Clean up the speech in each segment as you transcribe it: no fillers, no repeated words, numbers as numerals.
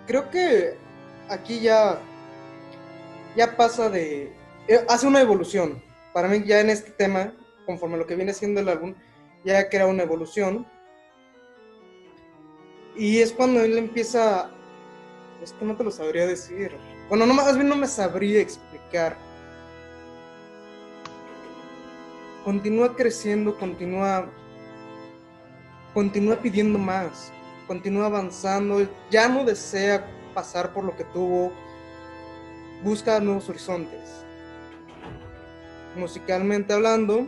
creo que aquí ya pasa de... hace una evolución. Para mí ya en este tema, conforme lo que viene siendo el álbum, ya crea una evolución. Y es cuando él empieza... Es que no te lo sabría decir. Bueno, no, más bien no me sabría explicar. Continúa creciendo, continúa pidiendo más, continúa avanzando, ya no desea pasar por lo que tuvo, busca nuevos horizontes. Musicalmente hablando,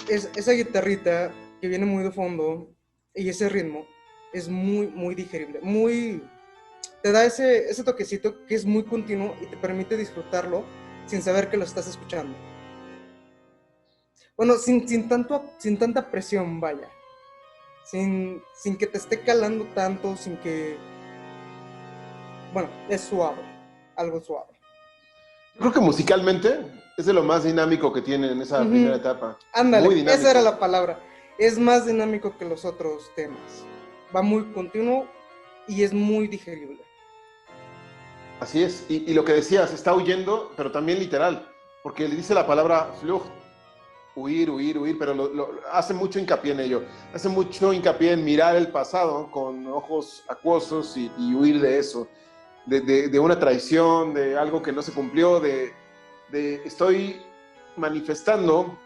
esa guitarrita que viene muy de fondo y ese ritmo es muy digerible, te da ese toquecito que es muy continuo y te permite disfrutarlo sin saber que lo estás escuchando. Bueno, sin tanta presión, vaya. Sin que te esté calando tanto, sin que... Bueno, es suave, algo suave. Yo creo que musicalmente es de lo más dinámico que tiene en esa primera etapa. Muy Ándale, esa era dinámico. la palabra. Es más dinámico que los otros temas. Va muy continuo y es muy digerible. Así es. Y lo que decías, está huyendo, pero también literal. Porque le dice la palabra Flucht, huir, pero hace mucho hincapié en ello. Hace mucho hincapié en mirar el pasado con ojos acuosos y huir de eso. De una traición, de algo que no se cumplió, de estoy manifestando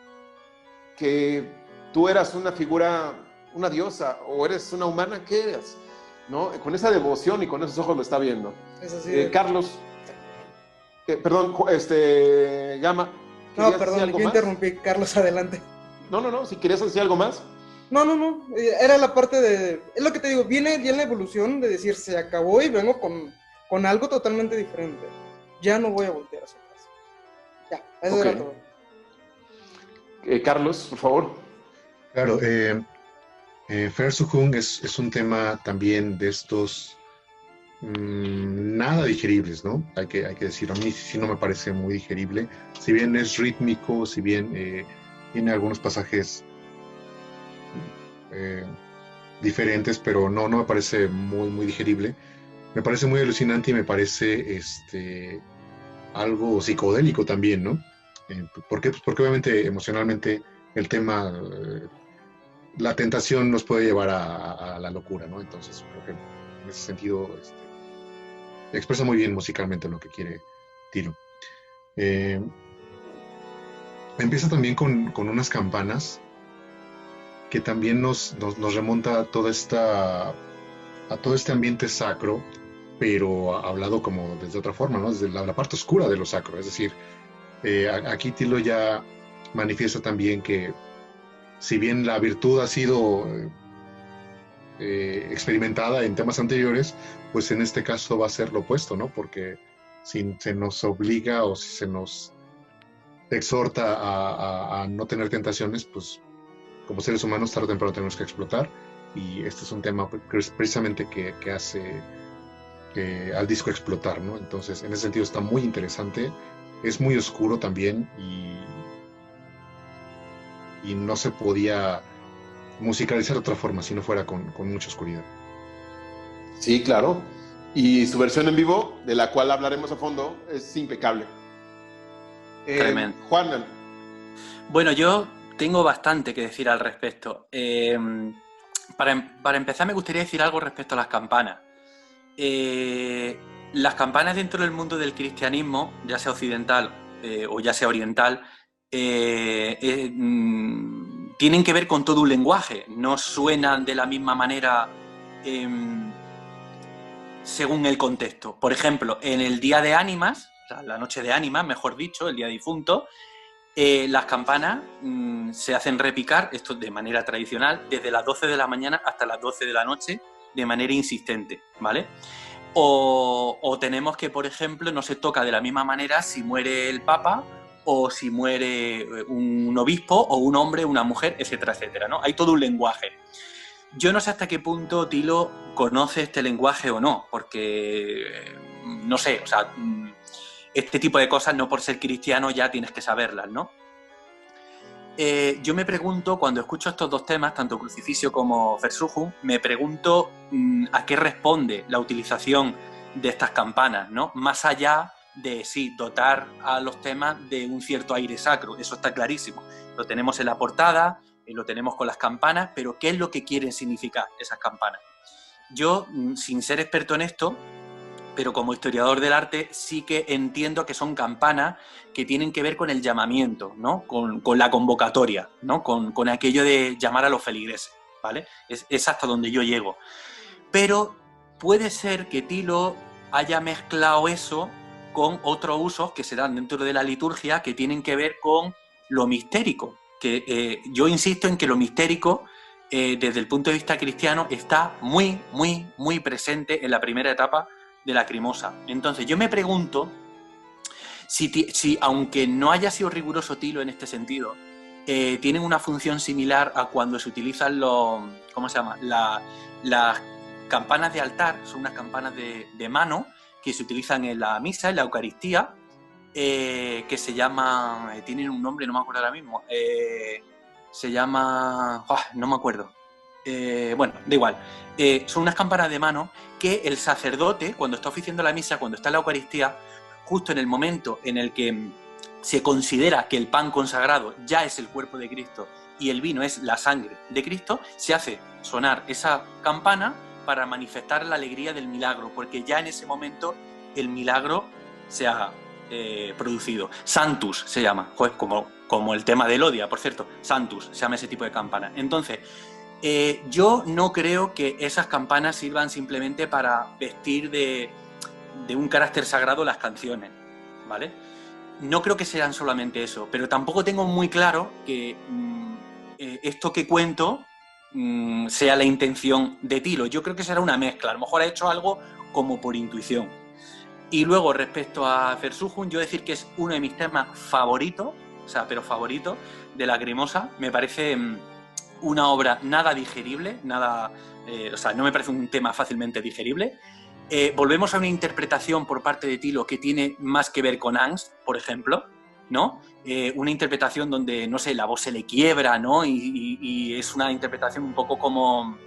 que tú eras una figura, una diosa, o eres una humana, ¿qué eres? ¿No? Con esa devoción y con esos ojos lo está viendo. Es así. Carlos, perdón, Gama, No, ¿querías decir perdón, algo yo más? interrumpí. Carlos, adelante. No, si querías decir algo más. No. Era la parte de... Es lo que te digo, viene ya en la evolución de decir, se acabó y vengo con algo totalmente diferente. Ya no voy a voltear hacia atrás. Ya, eso Ok. era todo. Carlos, por favor. Claro, Versuchung es un tema también de estos nada digeribles, ¿no? Hay que decirlo, a mí sí no me parece muy digerible. Si bien es rítmico, si bien tiene algunos pasajes diferentes, pero no me parece muy digerible. Me parece muy alucinante y me parece algo psicodélico también, ¿no? ¿Por qué? Pues porque obviamente emocionalmente el tema, la tentación nos puede llevar a la locura, ¿no? Entonces creo que en ese sentido expresa muy bien musicalmente lo que quiere Tilo. Empieza también con unas campanas que también nos remonta a todo este ambiente sacro, pero hablado como desde otra forma, ¿no? Desde la parte oscura de lo sacro. Es decir, aquí Tilo ya manifiesta también que si bien la virtud ha sido experimentada en temas anteriores, pues en este caso va a ser lo opuesto, ¿no? Porque si se nos obliga o si se nos exhorta a no tener tentaciones, pues como seres humanos tarde o temprano tenemos que explotar, y este es un tema precisamente que hace al disco explotar, ¿no? Entonces, en ese sentido está muy interesante, es muy oscuro también, y no se podía musicalizar de otra forma si no fuera con mucha oscuridad. Sí, claro. Y su versión en vivo, de la cual hablaremos a fondo, es impecable. Tremendo. Juan. Bueno, yo tengo bastante que decir al respecto. Para empezar, me gustaría decir algo respecto a las campanas. Las campanas dentro del mundo del cristianismo, ya sea occidental o ya sea oriental, tienen que ver con todo un lenguaje. No suenan de la misma manera según el contexto. Por ejemplo, en el Día de Ánimas, o sea, la noche de Ánimas, mejor dicho, el Día difunto, las campanas se hacen repicar, esto de manera tradicional, desde las 12 de la mañana hasta las 12 de la noche, de manera insistente, ¿vale? O tenemos que, por ejemplo, no se toca de la misma manera si muere el Papa o si muere un obispo o un hombre, una mujer, etcétera, etcétera, ¿no? Hay todo un lenguaje. Yo no sé hasta qué punto Tilo conoce este lenguaje o no, porque no sé, o sea, este tipo de cosas no por ser cristiano ya tienes que saberlas, ¿no? yo me pregunto, cuando escucho estos dos temas, tanto Crucificio como Versuchung, me pregunto a qué responde la utilización de estas campanas, ¿no? Más allá de, sí, dotar a los temas de un cierto aire sacro, eso está clarísimo. Lo tenemos en la portada, lo tenemos con las campanas, pero ¿qué es lo que quieren significar esas campanas? Yo, sin ser experto en esto, pero como historiador del arte sí que entiendo que son campanas que tienen que ver con el llamamiento, ¿no? Con la convocatoria, ¿no? Con aquello de llamar a los feligreses, ¿vale? Es hasta donde yo llego. Pero puede ser que Tilo haya mezclado eso con otros usos que se dan dentro de la liturgia que tienen que ver con lo mistérico. Que yo insisto en que lo mistérico, desde el punto de vista cristiano, está muy, muy, muy presente en la primera etapa de Lacrimosa. Entonces yo me pregunto si aunque no haya sido riguroso Tilo en este sentido, tienen una función similar a cuando se utilizan ¿cómo se llama? Las campanas de altar, son unas campanas de mano que se utilizan en la misa, en la Eucaristía, que se llaman, tienen un nombre, no me acuerdo ahora mismo, se llama, no me acuerdo. Bueno, da igual. Son unas campanas de mano que el sacerdote, cuando está oficiando la misa, cuando está en la Eucaristía, justo en el momento en el que se considera que el pan consagrado ya es el cuerpo de Cristo y el vino es la sangre de Cristo, se hace sonar esa campana para manifestar la alegría del milagro, porque ya en ese momento el milagro se ha producido. Santus se llama, como el tema del Odia, por cierto, Santus se llama ese tipo de campana. Entonces, yo no creo que esas campanas sirvan simplemente para vestir de un carácter sagrado las canciones, ¿vale? No creo que sean solamente eso, pero tampoco tengo muy claro que esto que cuento sea la intención de Tilo. Yo creo que será una mezcla, a lo mejor ha hecho algo como por intuición. Y luego, respecto a Versuchung, yo decir que es uno de mis temas favoritos, o sea, pero favorito, de Lacrimosa. Me parece una obra nada digerible, o sea, no me parece un tema fácilmente digerible. Volvemos a una interpretación por parte de Tilo que tiene más que ver con Angst, por ejemplo, ¿no? Una interpretación donde, no sé, la voz se le quiebra, ¿no? Y es una interpretación un poco como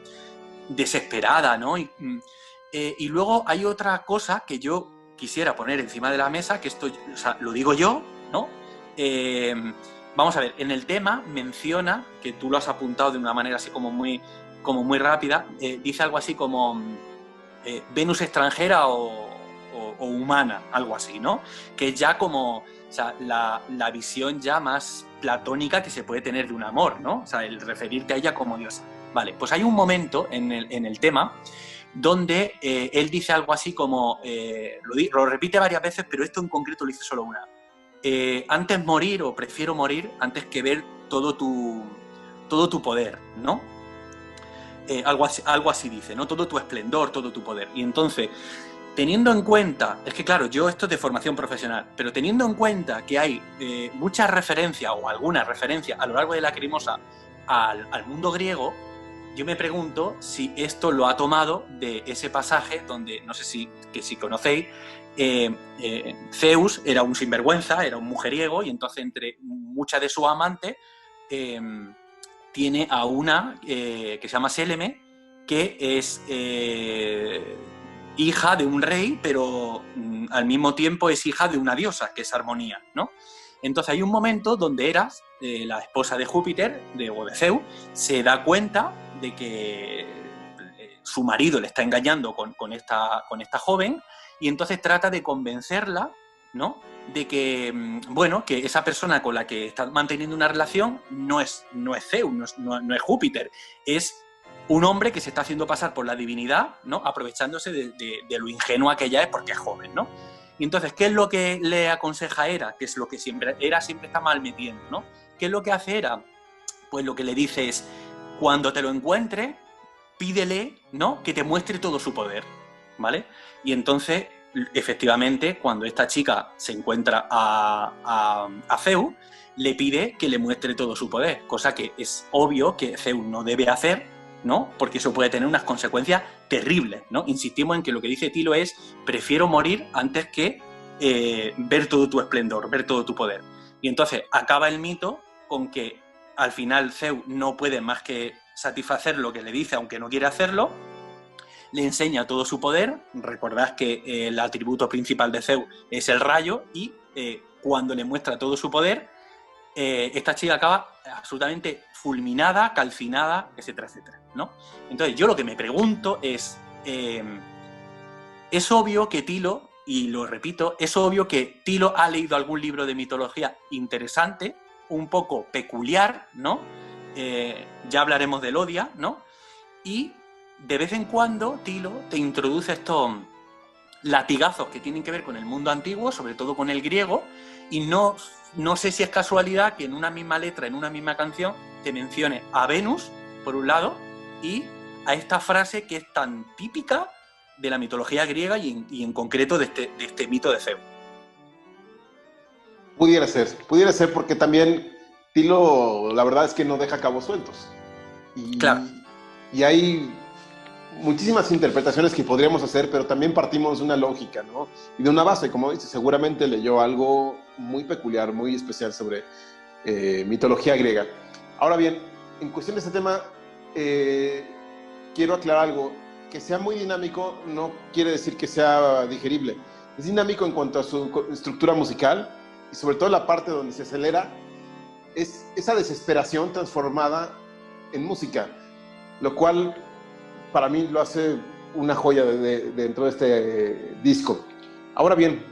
desesperada, ¿no? Y luego hay otra cosa que yo quisiera poner encima de la mesa, que esto, o sea, lo digo yo, ¿no? Vamos a ver, en el tema menciona, que tú lo has apuntado de una manera así como muy rápida, dice algo así como Venus extranjera o humana, algo así, ¿no? Que es ya como, o sea, la visión ya más platónica que se puede tener de un amor, ¿no? O sea, el referirte a ella como diosa. Vale, pues hay un momento en el tema donde él dice algo así como, lo repite varias veces, pero esto en concreto lo dice solo una. Antes morir, o prefiero morir, antes que ver todo tu poder, ¿no? Algo así dice, ¿no? Todo tu esplendor, todo tu poder. Y entonces, teniendo en cuenta, es que claro, yo esto es de formación profesional, pero teniendo en cuenta que hay muchas referencias, o algunas referencias a lo largo de Lacrimosa al mundo griego, yo me pregunto si esto lo ha tomado de ese pasaje donde, no sé si conocéis, Zeus era un sinvergüenza, era un mujeriego, y entonces entre muchas de sus amantes tiene a una que se llama Seleme, que es hija de un rey, pero al mismo tiempo es hija de una diosa, que es Armonía, ¿no? Entonces hay un momento donde Eras, la esposa de Júpiter, o de Zeus, se da cuenta de que su marido le está engañando con esta joven, y entonces trata de convencerla, ¿no?, de que, bueno, que esa persona con la que está manteniendo una relación no es Zeus, no es Júpiter, es un hombre que se está haciendo pasar por la divinidad, ¿no?, aprovechándose de lo ingenua que ella es porque es joven, ¿no? Y entonces, ¿qué es lo que le aconseja Hera? Que es lo que siempre está mal metiendo, ¿no? ¿Qué es lo que hace Hera? Pues lo que le dice es, cuando te lo encuentre, pídele, ¿no?, que te muestre todo su poder, ¿vale? Y entonces, efectivamente, cuando esta chica se encuentra a Zeus, le pide que le muestre todo su poder, cosa que es obvio que Zeus no debe hacer, ¿no?, porque eso puede tener unas consecuencias terribles, ¿no? Insistimos en que lo que dice Tilo es, prefiero morir antes que ver todo tu esplendor, ver todo tu poder. Y entonces acaba el mito con que al final Zeus no puede más que satisfacer lo que le dice, aunque no quiere hacerlo. Le enseña todo su poder. Recordad que el atributo principal de Zeus es el rayo, y cuando le muestra todo su poder, esta chica acaba absolutamente fulminada, calcinada, etcétera, etcétera, ¿no? Entonces, yo lo que me pregunto es obvio que Tilo, y lo repito, es obvio que Tilo ha leído algún libro de mitología interesante, un poco peculiar, ¿no? Ya hablaremos del Odia, ¿no? Y de vez en cuando Tilo te introduce estos latigazos que tienen que ver con el mundo antiguo, sobre todo con el griego, y no sé si es casualidad que en una misma letra, en una misma canción, te mencione a Venus, por un lado, y a esta frase que es tan típica de la mitología griega y en concreto de este mito de Zeus. Pudiera ser porque también Tilo, la verdad es que no deja cabos sueltos. Claro. Y hay muchísimas interpretaciones que podríamos hacer, pero también partimos de una lógica, ¿no? Y de una base, como dice, seguramente leyó algo muy peculiar, muy especial sobre mitología griega. Ahora bien, en cuestión de este tema, quiero aclarar algo. Que sea muy dinámico no quiere decir que sea digerible. Es dinámico en cuanto a su estructura musical, y sobre todo la parte donde se acelera, es esa desesperación transformada en música, lo cual para mí lo hace una joya dentro de este disco. Ahora bien,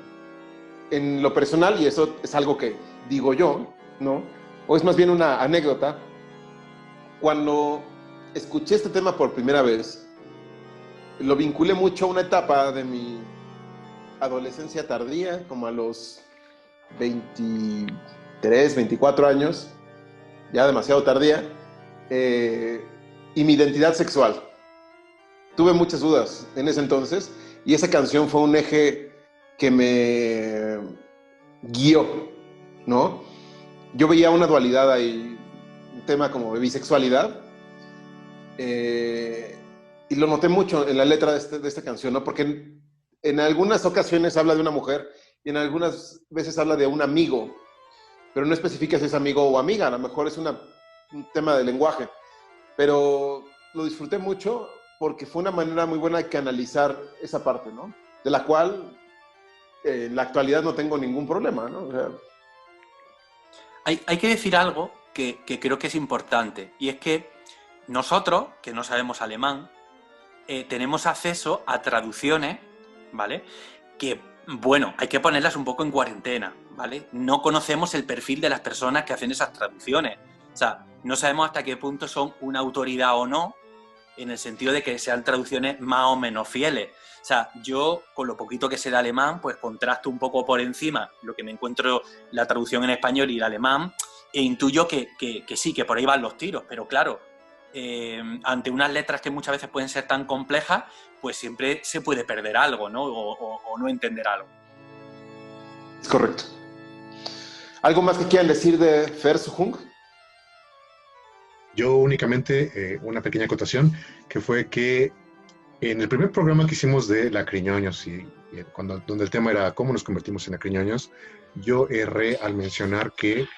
en lo personal, y eso es algo que digo yo, ¿no? O es más bien una anécdota, cuando escuché este tema por primera vez, lo vinculé mucho a una etapa de mi adolescencia tardía, como a los 23, 24 años, ya demasiado tardía, y mi identidad sexual. Tuve muchas dudas en ese entonces, y esa canción fue un eje que me guió, ¿no? Yo veía una dualidad ahí, un tema como de bisexualidad, y lo noté mucho en la letra de esta canción, ¿no? Porque en algunas ocasiones habla de una mujer y en algunas veces habla de un amigo, pero no especifica si es amigo o amiga, a lo mejor es un tema de lenguaje. Pero lo disfruté mucho porque fue una manera muy buena de canalizar esa parte, ¿no? De la cual en la actualidad no tengo ningún problema, ¿no? O sea, hay que decir algo que creo que es importante, y es que nosotros, que no sabemos alemán, tenemos acceso a traducciones, ¿vale? Que, bueno, hay que ponerlas un poco en cuarentena, ¿vale? No conocemos el perfil de las personas que hacen esas traducciones. O sea, no sabemos hasta qué punto son una autoridad o no, en el sentido de que sean traducciones más o menos fieles. O sea, yo, con lo poquito que sé de alemán, pues contrasto un poco por encima lo que me encuentro la traducción en español y el alemán, e intuyo que sí, que por ahí van los tiros, pero claro, ante unas letras que muchas veces pueden ser tan complejas, pues siempre se puede perder algo, ¿no? O no entender algo. es correcto. ¿Algo más que quieran decir de Versuchung? Yo únicamente una pequeña acotación, que fue que en el primer programa que hicimos de Lacriñoños, donde el tema era cómo nos convertimos en lacriñoños, yo erré al mencionar que,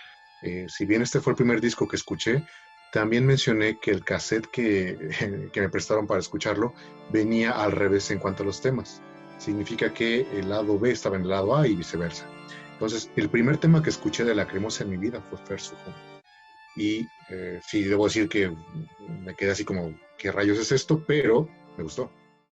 si bien este fue el primer disco que escuché, también mencioné que el cassette que me prestaron para escucharlo venía al revés en cuanto a los temas. Significa que el lado B estaba en el lado A y viceversa. Entonces, el primer tema que escuché de Lacrimosa en mi vida fue Versuchung. Y sí, debo decir que me quedé así como, ¿qué rayos es esto? Pero me gustó.